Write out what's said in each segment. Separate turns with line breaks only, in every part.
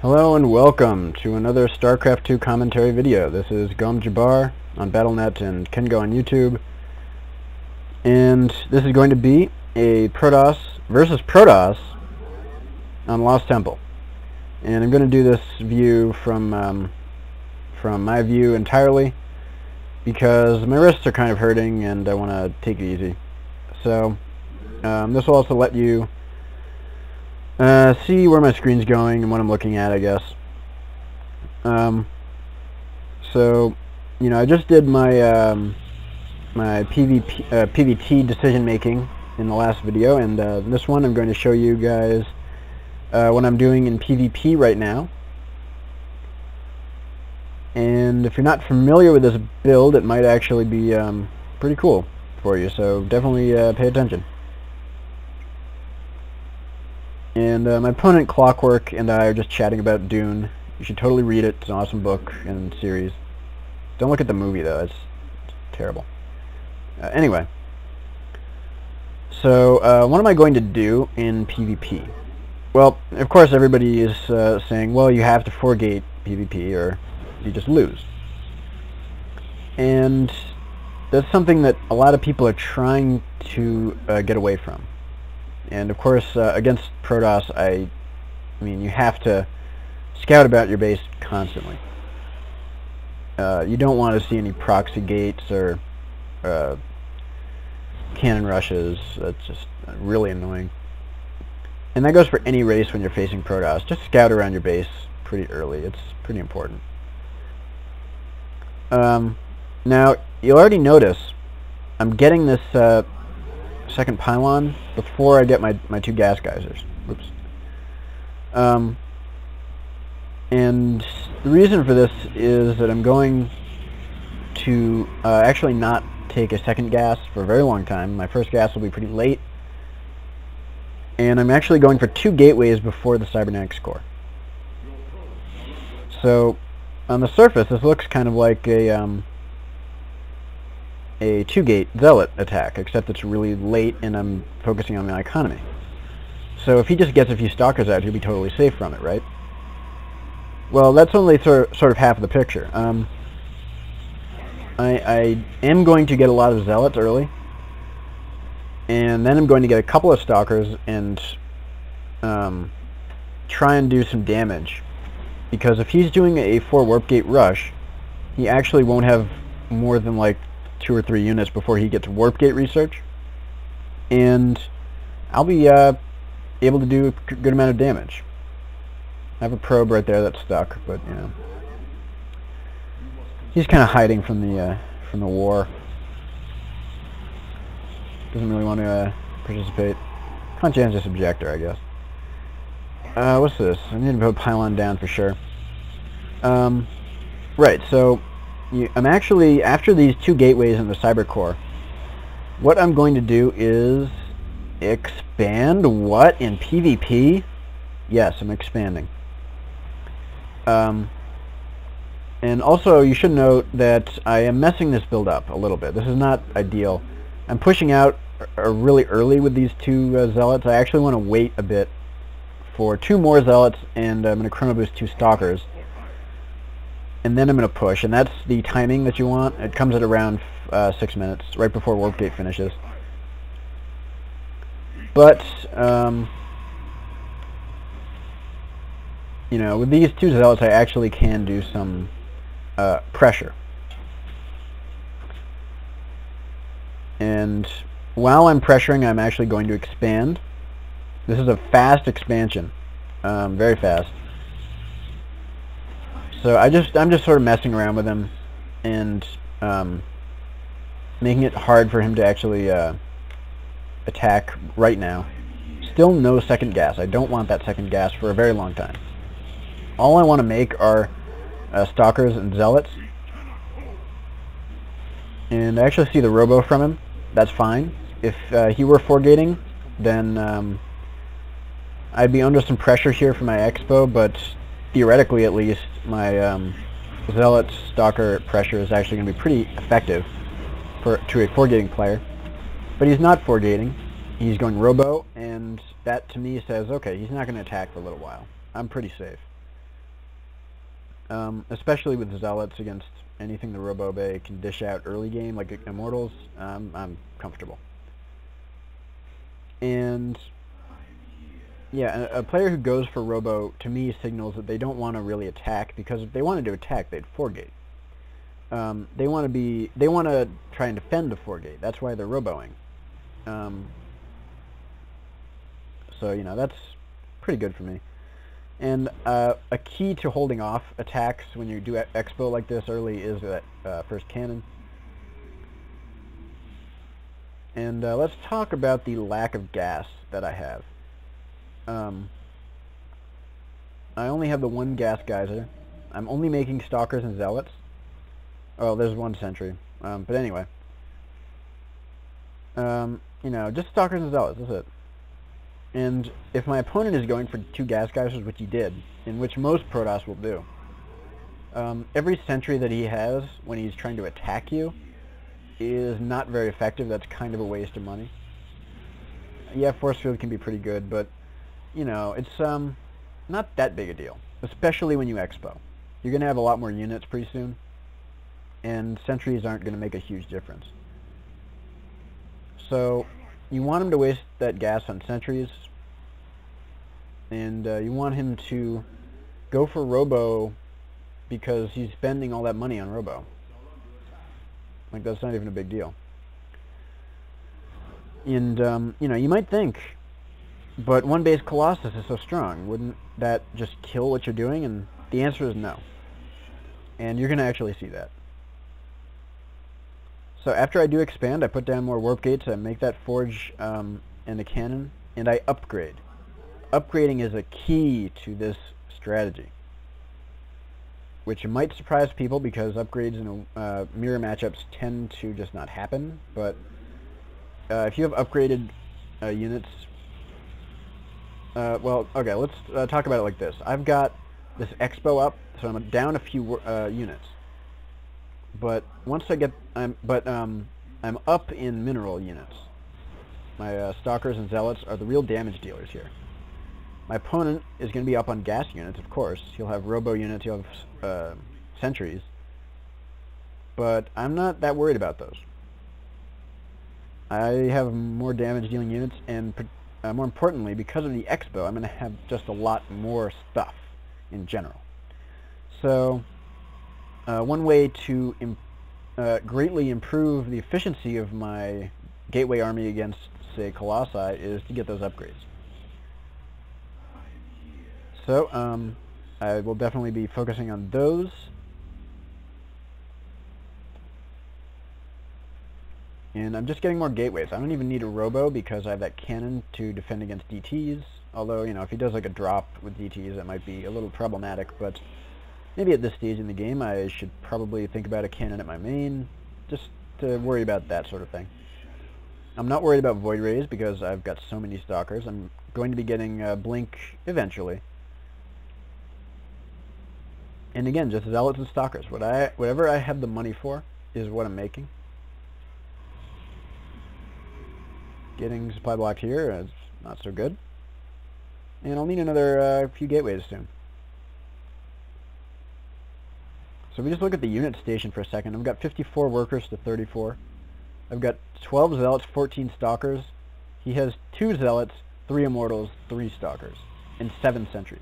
Hello and welcome to another Starcraft 2 commentary video. This is GomJabbar on Battle.net and Kengo on YouTube. And this is going to be a Protoss versus Protoss on Lost Temple. And I'm going to do this view from my view entirely because my wrists are kind of hurting and I want to take it easy. So this will also let you see where my screen's going and what I'm looking at, I guess. So, you know, I just did my my PvT decision making in the last video, and this one I'm going to show you guys what I'm doing in PvP right now. And if you're not familiar with this build, it might actually be pretty cool for you, so definitely pay attention. And my opponent Clockwork and I are just chatting about Dune. You should totally read it. It's an awesome book and series. Don't look at the movie though, it's terrible. Anyway, so what am I going to do in PvP? Well, of course everybody is saying, well, you have to 4-gate PvP or you just lose. And that's something that a lot of people are trying to get away from. And of course, against Protoss, I mean, you have to scout about your base constantly. You don't want to see any proxy gates or cannon rushes. That's just really annoying. And that goes for any race when you're facing Protoss. Just scout around your base pretty early. It's pretty important. Now, you'll already notice I'm getting this second pylon before I get my two gas geysers. Whoops. And the reason for this is that I'm going to actually not take a second gas for a very long time. My first gas will be pretty late. And I'm actually going for 2 gateways before the cybernetics core. So on the surface this looks kind of like a 2-gate zealot attack, except it's really late and I'm focusing on my economy. So if he just gets a few stalkers out, he'll be totally safe from it, right? Well, that's only sort of half of the picture. I am going to get a lot of zealots early, and then I'm going to get a couple of stalkers and try and do some damage. Because if he's doing a 4 warp gate rush, he actually won't have more than like 2 or 3 units before he gets warp gate research, and I'll be able to do a good amount of damage. I have a probe right there that's stuck, but you know, he's kind of hiding from the war. Doesn't really want to participate. Conscientious objector, I guess. What's this? I need to put a pylon down for sure. Right, so I'm actually, after these 2 gateways in the cyber core, what I'm going to do is expand what in PvP? Yes, I'm expanding. And also you should note that I am messing this build up a little bit. This is not ideal. I'm pushing out really early with these 2 zealots. I actually want to wait a bit for 2 more zealots, and I'm going to chrono boost 2 stalkers. And then I'm going to push, and that's the timing that you want. It comes at around 6 minutes, right before warp gate finishes. But, you know, with these 2 zealots I actually can do some pressure. And while I'm pressuring, I'm actually going to expand. This is a fast expansion, very fast. So I'm just sort of messing around with him and making it hard for him to actually attack right now. Still no second gas. I don't want that second gas for a very long time. All I want to make are stalkers and zealots. And I actually see the robo from him. That's fine. If he were 4-gating, then I'd be under some pressure here for my expo, but theoretically at least my zealot stalker pressure is actually going to be pretty effective to a 4-gating player. But he's not 4-gating. He's going robo, and that to me says, okay, he's not going to attack for a little while. I'm pretty safe. especially with Zealots against anything the Robo Bay can dish out early game, like Immortals. I'm comfortable. And yeah, a player who goes for Robo, to me, signals that they don't want to really attack, because if they wanted to attack, they'd 4-gate. They want to try and defend the 4-gate. That's why they're Roboing. So, you know, that's pretty good for me. And a key to holding off attacks when you do Expo like this early is that first cannon. And let's talk about the lack of gas that I have. I only have the one gas geyser. I'm only making Stalkers and Zealots. Oh, there's one sentry. But anyway. You know, just Stalkers and Zealots, that's it. And if my opponent is going for 2 gas geysers, which he did, in which most Protoss will do, every sentry that he has when he's trying to attack you is not very effective. That's kind of a waste of money. Yeah, force field can be pretty good, but you know, it's not that big a deal, especially when you Expo. You're going to have a lot more units pretty soon, and sentries aren't going to make a huge difference. So you want him to waste that gas on sentries, and you want him to go for Robo because he's spending all that money on Robo. Like, that's not even a big deal. And, you know, you might think, but one base Colossus is so strong, wouldn't that just kill what you're doing? And the answer is no. And you're going to actually see that. So after I do expand, I put down more warp gates, I make that forge and a cannon, and I upgrade. Upgrading is a key to this strategy, which might surprise people because upgrades in mirror matchups tend to just not happen. But if you have upgraded units, well, okay, let's talk about it like this. I've got this Expo up, so I'm down a few units. But once I get, I'm up in mineral units. My Stalkers and Zealots are the real damage dealers here. My opponent is going to be up on gas units, of course. He'll have Robo units, he'll have sentries. But I'm not that worried about those. I have more damage dealing units, and more importantly, because of the Expo, I'm going to have just a lot more stuff in general. So one way to greatly improve the efficiency of my gateway army against, say, Colossi is to get those upgrades. So I will definitely be focusing on those. And I'm just getting more gateways. I don't even need a Robo because I have that cannon to defend against DTs. Although, you know, if he does like a drop with DTs, that might be a little problematic. But maybe at this stage in the game, I should probably think about a cannon at my main, just to worry about that sort of thing. I'm not worried about Void Rays because I've got so many Stalkers. I'm going to be getting Blink eventually. And again, just Zealots and Stalkers. Whatever I have the money for is what I'm making. Getting supply block here is not so good. And I'll need another few gateways soon. So if we just look at the unit station for a second, I've got 54 workers to 34. I've got 12 Zealots, 14 Stalkers. He has 2 Zealots, 3 Immortals, 3 Stalkers, and 7 sentries.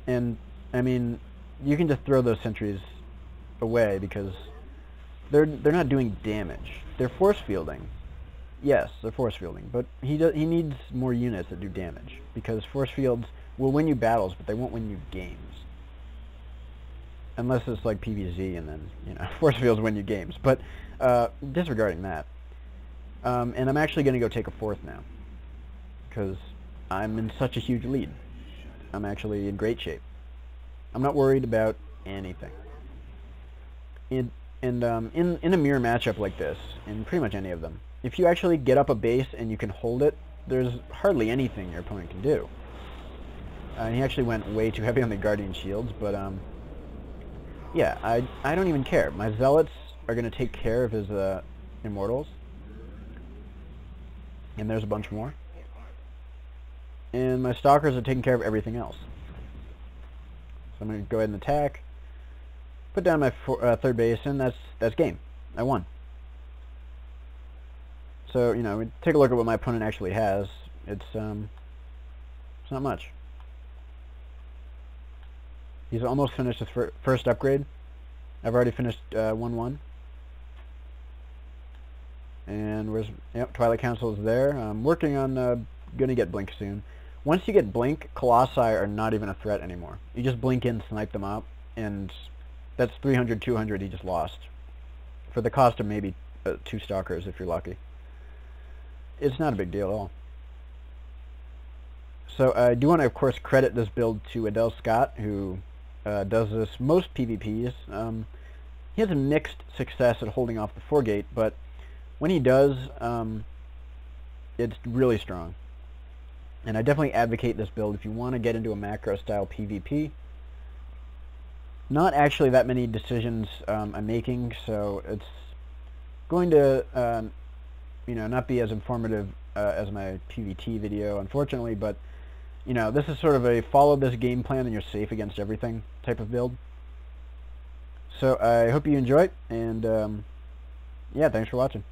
And I mean, you can just throw those sentries away because they're not doing damage. They're force fielding. Yes, they're force fielding, but he needs more units that do damage because force fields will win you battles, but they won't win you games. Unless it's like PvZ, and then, you know, force fields win you games. But disregarding that, and I'm actually going to go take a 4th now because I'm in such a huge lead. I'm actually in great shape. I'm not worried about anything. In a mirror matchup like this, in pretty much any of them, if you actually get up a base and you can hold it, there's hardly anything your opponent can do. He actually went way too heavy on the Guardian Shields, but yeah, I don't even care. My Zealots are going to take care of his Immortals. And there's a bunch more. And my Stalkers are taking care of everything else. I'm going to go ahead and attack, put down my third base, and that's game. I won. So, you know, we take a look at what my opponent actually has. It's not much. He's almost finished his first upgrade. I've already finished 1-1. And where's... Yep, Twilight Council is there. I'm working on gonna get Blink soon. Once you get Blink, Colossi are not even a threat anymore. You just blink in, snipe them up, and that's 300, 200 he just lost. For the cost of maybe 2 Stalkers if you're lucky. It's not a big deal at all. So I do want to, of course, credit this build to Adel Scott, who does this most PvPs. He has a mixed success at holding off the 4-gate, but when he does, it's really strong. And I definitely advocate this build if you want to get into a macro-style PvP. Not actually that many decisions I'm making, so it's going to you know, not be as informative as my PvT video, unfortunately, but you know, this is sort of a follow this game plan and you're safe against everything type of build. So I hope you enjoy it, and yeah, thanks for watching.